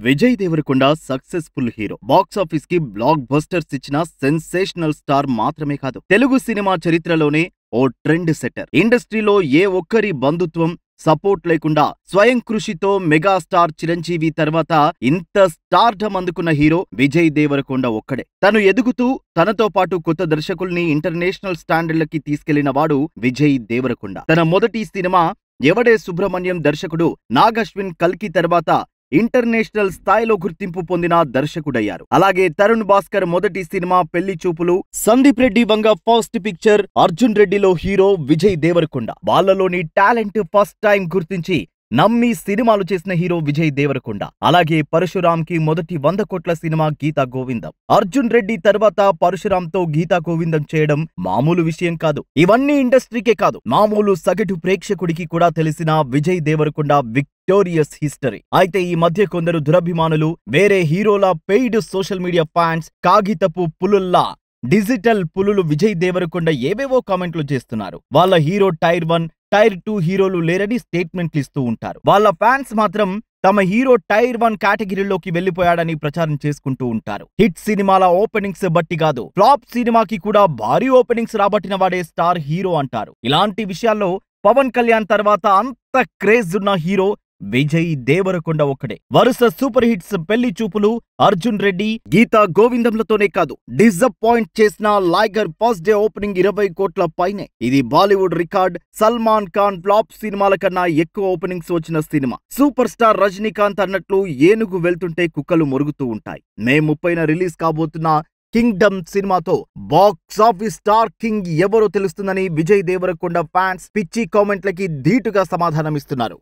Vijay Deverakonda successful hero. Box office కి blockbusters ఇచ్చిన sensational star మాత్రమే కాదు, తెలుగు సినిమా చరిత్రలోనే ఓ ట్రెండ్ సెట్టర్. ఇండస్ట్రీలో ఏ ఒక్కరి బంధుత్వం, సపోర్ట్ లేకుండా స్వయం కృషితో మెగాస్టార్ చిరంజీవి తర్వాత ఇంత స్టార్డమ్ అందుకున్న హీరో విజయ్ దేవరకొండ ఒక్కడే. తను ఎదుగుతూ తనతో పాటు కొత్త దర్శకుల్ని ఇంటర్నేషనల్ స్టాండర్డ్లకి తీసుకెళ్లిన వాడు విజయ్ దేవరకొండ. తన మొదటి సినిమా ఎవడే సుబ్రహ్మణ్యం దర్శకుడు నాగశ్విన్ కల్కి తర్వాత ఇంటర్నేషనల్ స్థాయిలో గుర్తింపు పొందిన దర్శకుడయ్యారు. అలాగే తరుణ్ భాస్కర్ మొదటి cinema Pelli Choopulu, Sandeep Reddy Vanga first picture Arjun రెడ్డిలో హీరో విజయ్ దేవరకొండ. వాళ్ళలోని టాలెంట్ ఫస్ట్ టైం గుర్తించి నమ్మి సినిమాలు చేసిన హీరో విజయ్ దేవరకొండ. అలాగే పరశురామ్ కి మొదటి 100 కోట్ల సినిమా గీతా గోవిందం. అర్జున్ రెడ్డి తర్వాత పరశురామ్ తో గీతా గోవిందం చేయడం మామూలు విషయం కాదు. ఇవన్నీ ఇండస్ట్రీకే కాదు, మామూలు సగటు ప్రేక్షకుడికి కూడా తెలిసిన విజయ్ దేవరకొండ విక్టోరియస్ హిస్టరీ. అయితే ఈ మధ్య కొందరు దురభిమానులు వేరే హీరోల పెయిడ్ సోషల్ మీడియా ఫ్యాన్స్ కాగితపు పులుల్లా డిజిటల్ పులులు విజయ్ దేవరకొండ ఏవేవో కామెంట్లు చేస్తున్నారు. వాళ్ళ హీరో టైర్ 1, టైర్ 2 హీరోలు లేరని స్టేట్మెంట్లు ఇస్తూ ఉంటారు. వాళ్ళ ఫ్యాన్స్ మాత్రం తమ హీరో టైర్ 1 కేటగిరీలోకి వెళ్లిపోయాడని ప్రచారం చేసుకుంటూ ఉంటారు. హిట్ సినిమాల ఓపెనింగ్స్ బట్టి కాదు, ఫ్లాప్ సినిమాకి కూడా భారీ ఓపెనింగ్స్ రాబట్టిన వాడే స్టార్ హీరో అంటారు. ఇలాంటి విషయాల్లో పవన్ కళ్యాణ్ తర్వాత అంత క్రేజ్ ఉన్న హీరో విజయ్ దేవరకొండ ఒక్కడే. వరుస సూపర్ హిట్స్ పెళ్లి చూపులు, అర్జున్ రెడ్డి, గీతా గోవిందంలతోనే కాదు, డిసప్పాయింట్ చేసిన లైగర్ ఫస్ట్ డే ఓపెనింగ్ 20 కోట్ల పైనే. ఇది బాలీవుడ్ రికార్డ్. సల్మాన్ ఖాన్ ఫ్లాప్ సినిమాల కన్నా ఎక్కువ ఓపెనింగ్స్ వచ్చిన సినిమా. సూపర్ స్టార్ రజనీకాంత్ అన్నట్లు ఏనుగు వెళ్తుంటే కుక్కలు మొరుగుతూ ఉంటాయి. మే 30న రిలీజ్ కాబోతున్న కింగ్డమ్ సినిమాతో బాక్స్ ఆఫీస్ స్టార్ కింగ్ ఎవరో తెలుస్తుందని విజయ్ దేవరకొండ ఫ్యాన్స్ పిచ్చి కామెంట్లకి ధీటుగా సమాధానమిస్తున్నారు.